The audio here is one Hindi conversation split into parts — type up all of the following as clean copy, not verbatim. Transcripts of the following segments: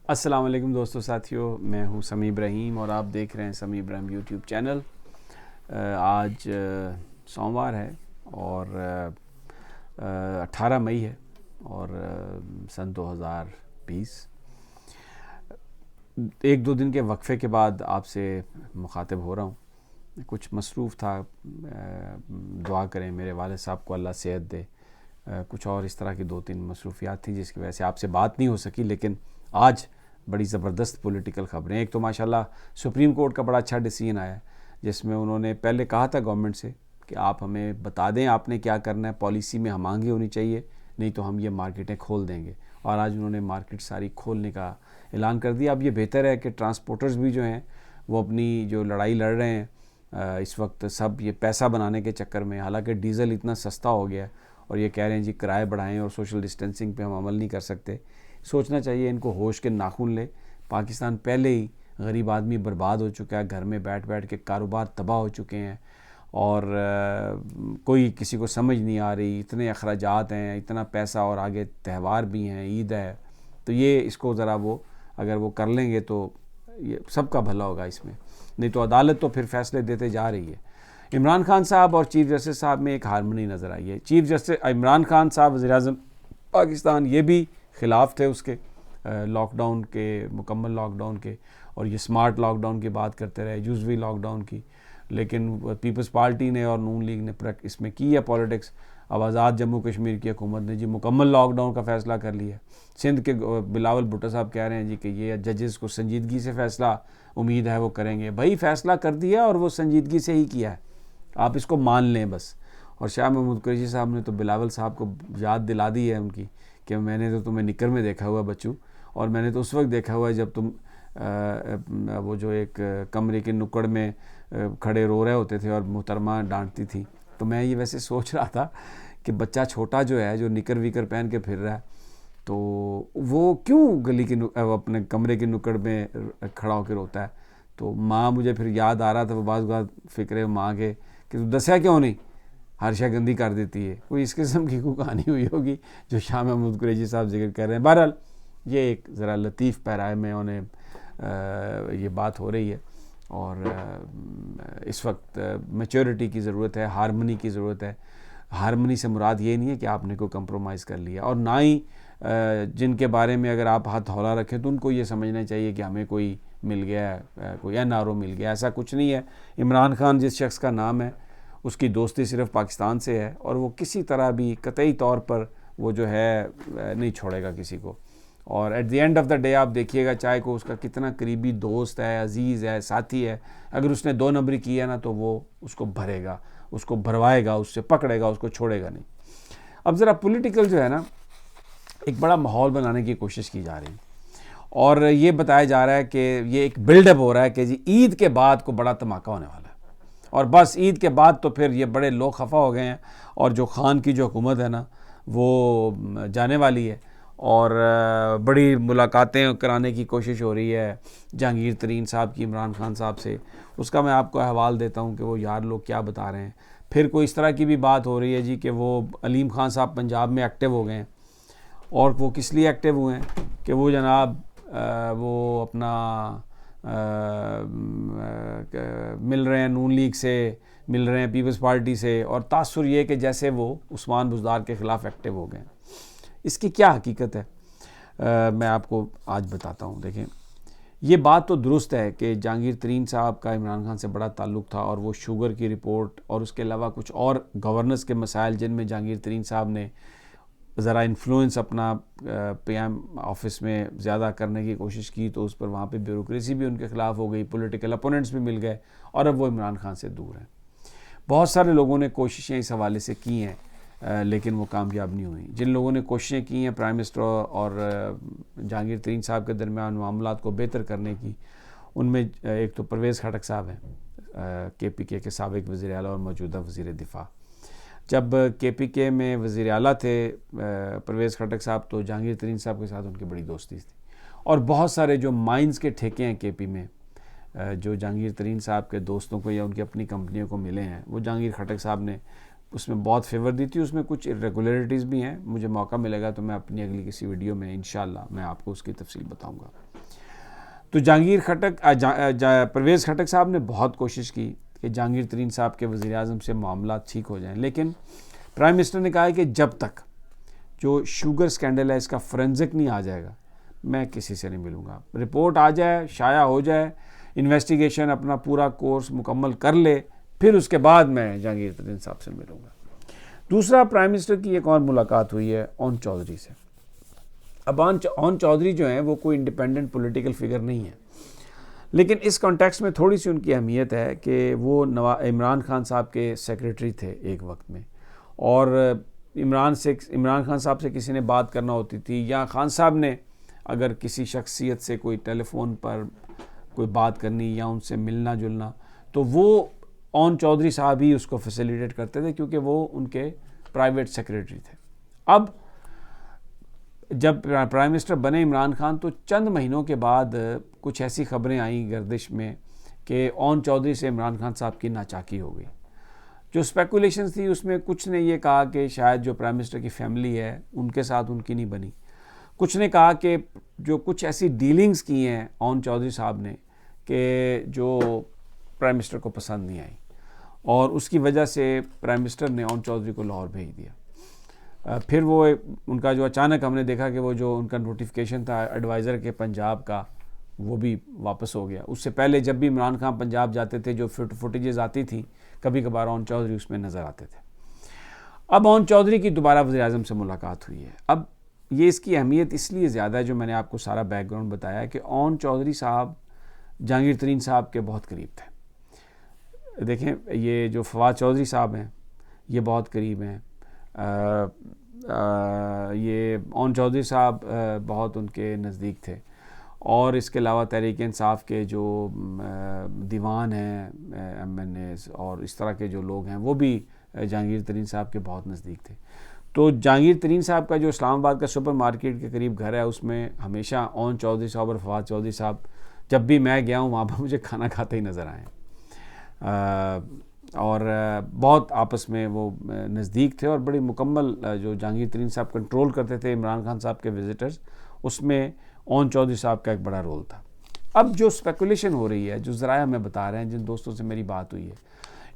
अस्सलाम वालेकुम दोस्तों साथियों, मैं हूं समी इब्राहिम और आप देख रहे हैं समी इब्राहिम यूट्यूब चैनल। आज सोमवार है और 18 मई है और सन 2020। एक दो दिन के वक्फे के बाद आपसे मुखातिब हो रहा हूं। कुछ मसरूफ़ था, दुआ करें मेरे वालिद साहब को अल्लाह सेहत दे। कुछ और इस तरह की दो तीन मसरूफियात थी जिसकी वजह से आपसे बात नहीं हो सकी। लेकिन आज बड़ी ज़बरदस्त पॉलिटिकल ख़बरें। एक तो माशाल्लाह सुप्रीम कोर्ट का बड़ा अच्छा डिसीजन आया जिसमें उन्होंने पहले कहा था गवर्नमेंट से कि आप हमें बता दें आपने क्या करना है, पॉलिसी में हम आगे होनी चाहिए, नहीं तो हम ये मार्केटें खोल देंगे। और आज उन्होंने मार्केट सारी खोलने का ऐलान कर दिया। अब ये बेहतर है कि ट्रांसपोर्टर्स भी जो हैं वो अपनी जो लड़ाई लड़ रहे हैं इस वक्त सब ये पैसा बनाने के चक्कर में, हालांकि डीज़ल इतना सस्ता हो गया और ये कह रहे हैं जी किराए बढ़ाएं और सोशल डिस्टेंसिंग पे हम अमल नहीं कर सकते। सोचना चाहिए इनको, होश के नाखून ले। पाकिस्तान पहले ही गरीब आदमी बर्बाद हो चुका है, घर में बैठ बैठ के कारोबार तबाह हो चुके हैं और कोई किसी को समझ नहीं आ रही। इतने अखराजात हैं, इतना पैसा और आगे त्यौहार भी हैं, ईद है, तो ये इसको ज़रा वो अगर वो कर लेंगे तो ये सबका भला होगा इसमें। नहीं तो अदालत तो फिर फैसले देते जा रही है। इमरान खान साहब और चीफ़ जस्टिस साहब में एक हारमोनी नज़र आई है। चीफ़ जस्टिस इमरान खान साहब वज़ीर-ए-आज़म पाकिस्तान ये भी ख़िलाफ़ थे उसके लॉकडाउन के, मुकम्मल लॉकडाउन के, और ये स्मार्ट लॉकडाउन की बात करते रहे, जुज़वी लॉकडाउन की। लेकिन पीपल्स पार्टी ने और नून लीग ने इसमें की है पॉलिटिक्स। अब आज़ाद जम्मू कश्मीर की हुकूमत ने जी मुकम्मल लॉकडाउन का फ़ैसला कर लिया। सिंध के बिलावल भुट्टो साहब कह रहे हैं जी कि ये जजेस को संजीदगी से फ़ैसला उम्मीद है वो करेंगे। भाई फ़ैसला कर दिया और वो संजीदगी से ही किया है, आप इसको मान लें बस। और शाह महमूद कुरैशी साहब ने तो बिलावल साहब को याद दिला दी है उनकी कि मैंने तो तुम्हें निकर में देखा हुआ बच्चू, और मैंने तो उस वक्त देखा हुआ है जब तुम वो जो एक कमरे के नुक्कड़ में खड़े रो रहे होते थे और मोहतरमा डांटती थी। तो मैं ये वैसे सोच रहा था कि बच्चा छोटा जो है, जो निकर विकर पहन के फिर रहा है, तो वो क्यों गली के अपने कमरे के नुक्कड़ में खड़ा होकर रोता है। तो माँ, मुझे फिर याद आ रहा था वो बाज़ फ़िक्र माँ के कि तू दसिया क्यों नहीं, हर शय गंदी कर देती है। कोई इस किस्म की कोई कहानी हुई होगी जो शाह महमूद कुरैशी साहब जिक्र कर रहे हैं। बहरहाल ये एक ज़रा लतीफ़ पैराए में उन्हें ये बात हो रही है और इस वक्त मैच्योरिटी की ज़रूरत है, हारमनी की ज़रूरत है। हारमनी से मुराद ये नहीं है कि आपने कोई कंप्रोमाइज़ कर लिया, और ना ही जिनके बारे में अगर आप हाथ हौला रखें तो उनको ये समझना चाहिए कि हमें कोई मिल गया है, कोई एनआरओ मिल गया। ऐसा कुछ नहीं है। इमरान खान जिस शख्स का नाम है उसकी दोस्ती सिर्फ पाकिस्तान से है और वो किसी तरह भी कतई तौर पर वो जो है नहीं छोड़ेगा किसी को। और at the end of the day आप देखिएगा, चाहे को उसका कितना करीबी दोस्त है, अजीज़ है, साथी है, अगर उसने दो नंबरी किया ना तो वो उसको भरेगा, उसको भरवाएगा, उससे पकड़ेगा, उसको छोड़ेगा नहीं। अब ज़रा पॉलिटिकल जो है ना, एक बड़ा माहौल बनाने की कोशिश की जा रही है और ये बताया जा रहा है कि ये एक बिल्डअप हो रहा है कि जी ईद के बाद को बड़ा धमाका होने वाला है और बस ईद के बाद तो फिर ये बड़े लोग खफा हो गए हैं और जो खान की जो हुकूमत है ना वो जाने वाली है और बड़ी मुलाकातें कराने की कोशिश हो रही है जहांगीर तरीन साहब की इमरान खान साहब से। उसका मैं आपको अहवाल देता हूँ कि वो यार लोग क्या बता रहे हैं। फिर कोई इस तरह की भी बात हो रही है जी कि वो अलीम खान साहब पंजाब में एक्टिव हो गए हैं, और वो किस लिए एक्टिव हुए हैं कि वो जनाब वो अपना मिल रहे हैं नून लीग से, मिल रहे हैं पीपल्स पार्टी से, और तासुर ये कि जैसे वो उस्मान बुज़दार के ख़िलाफ़ एक्टिव हो गए। इसकी क्या हकीकत है मैं आपको आज बताता हूँ। देखें, ये बात तो दुरुस्त है कि जहांगीर तरीन साहब का इमरान खान से बड़ा ताल्लुक़ था और वो शुगर की रिपोर्ट और उसके अलावा कुछ और गवर्नेंस के मसाइल जिनमें जहांगीर तरीन साहब ने ज़रा इन्फ्लुएंस अपना पीएम ऑफिस में ज़्यादा करने की कोशिश की तो उस पर वहाँ पे ब्यूरोक्रेसी भी उनके ख़िलाफ़ हो गई, पॉलिटिकल अपोनेंट्स भी मिल गए और अब वो इमरान खान से दूर हैं। बहुत सारे लोगों ने कोशिशें इस हवाले से की हैं लेकिन वो कामयाब नहीं हुई। जिन लोगों ने कोशिशें की हैं प्राइम मिनिस्टर और जहांगीर तरीन साहब के दरमियान मामलात को बेहतर करने की, उनमें एक तो परवेज़ खटक साहब हैं KPK के साबिक़ वज़ीर आला और मौजूदा वज़ीर दिफ़ा। जब KPK में वज़ीर आला थे परवेज़ खटक साहब तो जहांगीर तरीन साहब के साथ उनकी बड़ी दोस्ती थी और बहुत सारे जो माइंस के ठेके हैं KP में जो जहांगीर तरीन साहब के दोस्तों को या उनकी अपनी कंपनियों को मिले हैं वो जहांगीर खटक साहब ने उसमें बहुत फेवर दी थी। उसमें कुछ इरेगुलरिटीज़ भी हैं, मुझे मौका मिलेगा तो मैं अपनी अगली किसी वीडियो में इंशाअल्लाह मैं आपको उसकी तफसील बताऊँगा। तो जहांगीर खटक परवेज़ खटक साहब ने बहुत कोशिश की कि जहांगीर तरीन साहब के वज़ीर-ए-आज़म से मामला ठीक हो जाएं, लेकिन प्राइम मिनिस्टर ने कहा है कि जब तक जो शुगर स्कैंडल है इसका फोरेंसिक नहीं आ जाएगा मैं किसी से नहीं मिलूँगा। रिपोर्ट आ जाए, शाया हो जाए, इन्वेस्टिगेशन अपना पूरा कोर्स मुकम्मल कर ले, फिर उसके बाद मैं जहांगीर तरीन साहब से मिलूँगा। दूसरा, प्राइम मिनिस्टर की एक और मुलाकात हुई है ओन चौधरी से। अब ओन चौधरी जो हैं वो कोई इंडिपेंडेंट पॉलिटिकल फिगर नहीं है, लेकिन इस कॉन्टेक्स्ट में थोड़ी सी उनकी अहमियत है कि वो इमरान खान साहब के सेक्रेटरी थे एक वक्त में, और इमरान खान साहब से किसी ने बात करना होती थी या खान साहब ने अगर किसी शख्सियत से कोई टेलीफोन पर कोई बात करनी या उनसे मिलना जुलना, तो वो ओन चौधरी साहब ही उसको फैसिलिटेट करते थे क्योंकि वो उनके प्राइवेट सेक्रेटरी थे। अब जब प्राइम मिनिस्टर बने इमरान खान तो चंद महीनों के बाद कुछ ऐसी खबरें आई गर्दिश में कि ओन चौधरी से इमरान खान साहब की नाचाकी हो गई। जो स्पेकुलेशंस थी उसमें कुछ ने ये कहा कि शायद जो प्राइम मिनिस्टर की फैमिली है उनके साथ उनकी नहीं बनी, कुछ ने कहा कि जो कुछ ऐसी डीलिंग्स की हैं ओन चौधरी साहब ने कि जो प्राइम मिनिस्टर को पसंद नहीं आई, और उसकी वजह से प्राइम मिनिस्टर ने ओन चौधरी को लाहौर भेज दिया। फिर वो उनका जो अचानक हमने देखा कि वो जो उनका नोटिफिकेशन था एडवाइज़र के पंजाब का वो भी वापस हो गया। उससे पहले जब भी इमरान खान पंजाब जाते थे जो फुटेजेस आती थी कभी कभार ओन चौधरी उसमें नज़र आते थे। अब ओन चौधरी की दोबारा वज़ीर-ए-आज़म से मुलाकात हुई है। अब ये इसकी अहमियत इसलिए ज़्यादा है, जो मैंने आपको सारा बैकग्राउंड बताया, कि ओन चौधरी साहब जहांगीर तरीन साहब के बहुत करीब थे। देखें, ये जो फवाद चौधरी साहब हैं ये बहुत करीब हैं, ये ओन चौधरी साहब बहुत उनके नज़दीक थे, और इसके अलावा तहरीक इंसाफ के जो दीवान हैं MNAs और इस तरह के जो लोग हैं वो भी जहांगीर तरीन साहब के बहुत नज़दीक थे। तो जहांगीर तरीन साहब का जो इस्लामाबाद का सुपर मार्केट के करीब घर है उसमें हमेशा ओन चौधरी साहब और फवाद चौधरी साहब, जब भी मैं गया हूँ वहाँ पर मुझे खाना खाते ही नज़र आए, और बहुत आपस में वो नज़दीक थे और बड़ी मुकम्मल जो जहांगीर तरीन साहब कंट्रोल करते थे इमरान खान साहब के विज़िटर्स, उसमें ओन चौधरी साहब का एक बड़ा रोल था। अब जो स्पेकुलेशन हो रही है, जो ज़राया हमें बता रहे हैं, जिन दोस्तों से मेरी बात हुई है,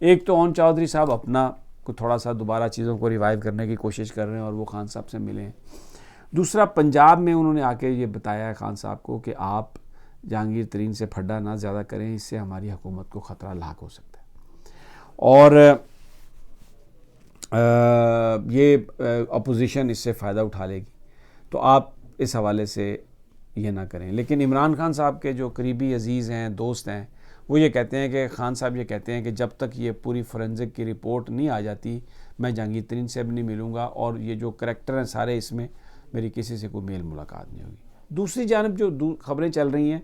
एक तो ओन चौधरी साहब अपना को थोड़ा सा दोबारा चीज़ों को रिवाइव करने की कोशिश कर रहे हैं और वो खान साहब से मिले हैं। दूसरा, पंजाब में उन्होंने आके ये बताया है खान साहब को कि आप जहांगीर तरीन से फड्डा ना ज़्यादा करें, इससे हमारी हुकूमत को ख़तरा लाक हो सकता है, और ये अपोजिशन इससे फ़ायदा उठा लेगी, तो आप इस हवाले से ये ना करें। लेकिन इमरान खान साहब के जो करीबी अजीज़ हैं, दोस्त हैं, वो ये कहते हैं कि खान साहब ये कहते हैं कि जब तक ये पूरी फोरेंसिक की रिपोर्ट नहीं आ जाती मैं जहांगीर तरीन से भी नहीं मिलूँगा, और ये जो करैक्टर हैं सारे इसमें मेरी किसी से कोई मेल मुलाकात नहीं होगी। दूसरी जानब जो खबरें चल रही हैं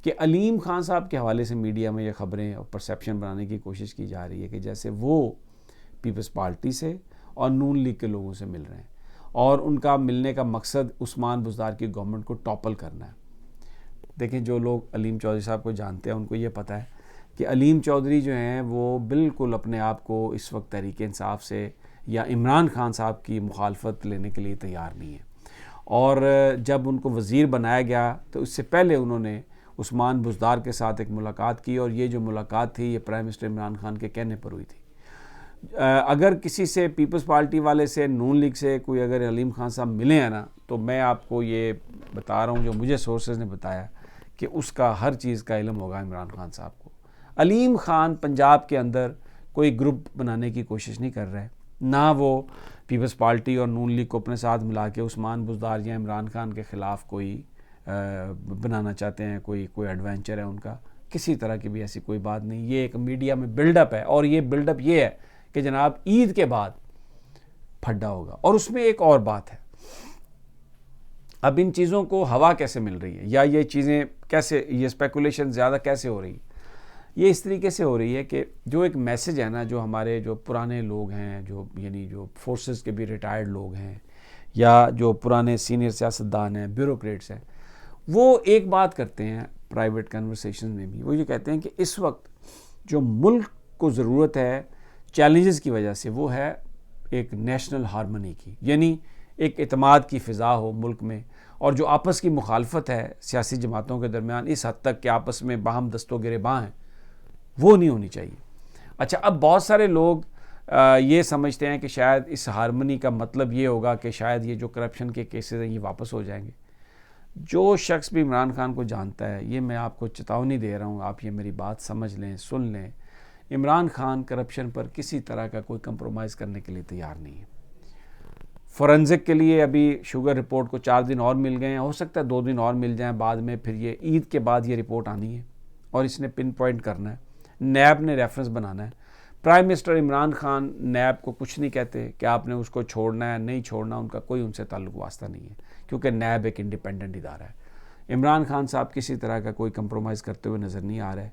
कि अलीम खान साहब के हवाले से मीडिया में ये खबरें और परसेप्शन बनाने की कोशिश की जा रही है कि जैसे वो पीपल्स पार्टी से और नून लीग के लोगों से मिल रहे हैं, और उनका मिलने का मकसद उस्मान बुज़दार की गवर्नमेंट को टॉपल करना है। देखें, जो लोग अलीम चौधरी साहब को जानते हैं उनको ये पता है कि अलीम चौधरी जो हैं वो बिल्कुल अपने आप को इस वक्त तहरीक इंसाफ से या इमरान खान साहब की मुखालफत लेने के लिए तैयार नहीं है, और जब उनको वज़ीर बनाया गया तो इससे पहले उन्होंने उस्मान बुज़दार के साथ एक मुलाकात की, और ये जो मुलाकात थी ये प्राइम मिनिस्टर इमरान खान के कहने पर हुई थी। अगर किसी से पीपल्स पार्टी वाले से, नून लीग से कोई अगर अलीम खान साहब मिले हैं ना, तो मैं आपको ये बता रहा हूँ, जो मुझे सोर्सेज ने बताया, कि उसका हर चीज़ का इल्म होगा इमरान खान साहब को। अलीम खान पंजाब के अंदर कोई ग्रुप बनाने की कोशिश नहीं कर रहे, ना वो पीपल्स पार्टी और नून लीग को अपने साथ मिला के उस्मान बुज़दार या इमरान खान के ख़िलाफ़ कोई बनाना चाहते हैं, कोई एडवेंचर है उनका, किसी तरह की भी ऐसी कोई बात नहीं। ये एक मीडिया में बिल्डअप है, और ये बिल्डअप ये है कि जनाब ईद के बाद फड्डा होगा। और उसमें एक और बात है, अब इन चीज़ों को हवा कैसे मिल रही है, या ये चीज़ें कैसे, ये स्पेकुलेशन ज़्यादा कैसे हो रही है, ये इस तरीके से हो रही है कि जो एक मैसेज है ना, जो हमारे जो पुराने लोग हैं, जो यानी जो फोर्सेस के भी रिटायर्ड लोग हैं या जो पुराने सीनियर सियासतदान हैं, ब्यूरोक्रेट्स हैं, वो एक बात करते हैं प्राइवेट कन्वर्सेशन में भी, वो ये कहते हैं कि इस वक्त जो मुल्क को ज़रूरत है चैलेंजेस की वजह से, वो है एक नेशनल हारमनी की, यानी एक इत्माद की फ़िज़ा हो मुल्क में, और जो आपस की मुखालफत है सियासी जमातों के दरमियान इस हद तक कि आपस में बाहम दस्तो गिरेबां हैं, वो नहीं होनी चाहिए। अच्छा, अब बहुत सारे लोग ये समझते हैं कि शायद इस हारमनी का मतलब ये होगा कि शायद ये जो करप्शन के केसेस हैं ये वापस हो जाएंगे। जो शख्स भी इमरान खान को जानता है, ये मैं आपको चेतावनी दे रहा हूँ, आप ये मेरी बात समझ लें, सुन लें, इमरान खान करप्शन पर किसी तरह का कोई कंप्रोमाइज़ करने के लिए तैयार नहीं है। फोरेंसिक के लिए अभी शुगर रिपोर्ट को 4 दिन और मिल गए हैं, हो सकता है 2 दिन और मिल जाएं बाद में, फिर ये ईद के बाद ये रिपोर्ट आनी है और इसने पिन पॉइंट करना है, नैब ने रेफरेंस बनाना है। प्राइम मिनिस्टर इमरान खान नैब को कुछ नहीं कहते कि आपने उसको छोड़ना है नहीं छोड़ना, उनका कोई उनसे ताल्लुक वास्ता नहीं है, क्योंकि नैब एक इंडिपेंडेंट इदारा है। इमरान खान साहब किसी तरह का कोई कंप्रोमाइज़ करते हुए नज़र नहीं आ रहा है।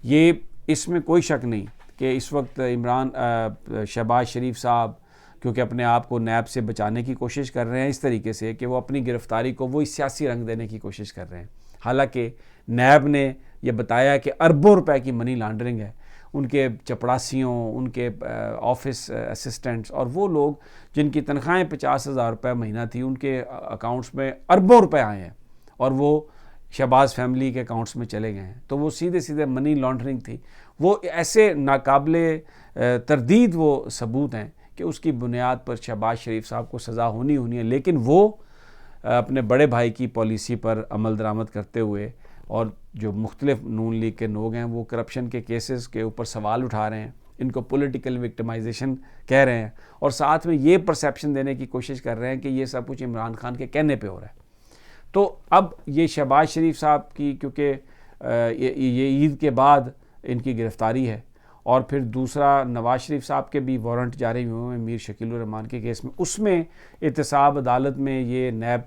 ये इसमें कोई शक नहीं कि इस वक्त शहबाज शरीफ साहब क्योंकि अपने आप को नैब से बचाने की कोशिश कर रहे हैं इस तरीके से कि वो अपनी गिरफ्तारी को वो सियासी रंग देने की कोशिश कर रहे हैं। हालांकि नैब ने यह बताया कि अरबों रुपए की मनी लॉन्ड्रिंग है, उनके चपड़ासियों, उनके ऑफिस असिस्टेंट्स और वो लोग जिनकी तनख्वाहें 50,000 रुपये महीना थी, उनके अकाउंट्स में अरबों रुपए आए हैं और वो शहबाज फैमिली के अकाउंट्स में चले गए हैं। तो वो सीधे सीधे मनी लॉन्ड्रिंग थी। वो ऐसे नाकाबिले तरदीद वो सबूत हैं कि उसकी बुनियाद पर शहबाज शरीफ साहब को सज़ा होनी है, लेकिन वो अपने बड़े भाई की पॉलिसी पर अमल दरामद करते हुए और जो मुख्तलिफ नून लीग के लोग हैं वो करप्शन के केसेस के ऊपर सवाल उठा रहे हैं, इनको पॉलिटिकल विक्टिमाइजेशन कह रहे हैं और साथ में ये परसेप्शन देने की कोशिश कर रहे हैं कि ये सब कुछ इमरान खान के कहने पे हो रहा है। तो अब ये शहबाज शरीफ साहब की, क्योंकि ये ईद के बाद इनकी गिरफ्तारी है और फिर दूसरा नवाज शरीफ साहब के भी वारंट जारी हुए हैं मीर शकील उर रहमान के केस में, उसमें एहतसाब अदालत में ये नैब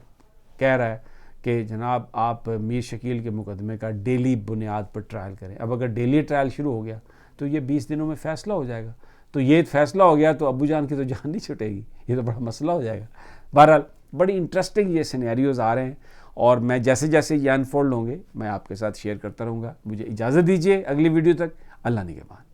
कह रहा है कि जनाब आप मीर शकील के मुकदमे का डेली बुनियाद पर ट्रायल करें। अब अगर डेली ट्रायल शुरू हो गया तो ये 20 दिनों में फ़ैसला हो जाएगा। तो ये फैसला हो गया तो अबू जान की तो जान नहीं छुटेगी, ये तो बड़ा मसला हो जाएगा। बहरहाल बड़ी इंटरेस्टिंग ये सिनेरियोज़ आ रहे हैं और मैं जैसे जैसे ये अनफोल्ड होंगे मैं आपके साथ शेयर करता रहूँगा। मुझे इजाज़त दीजिए अगली वीडियो तक। अल्लाह निगहबान।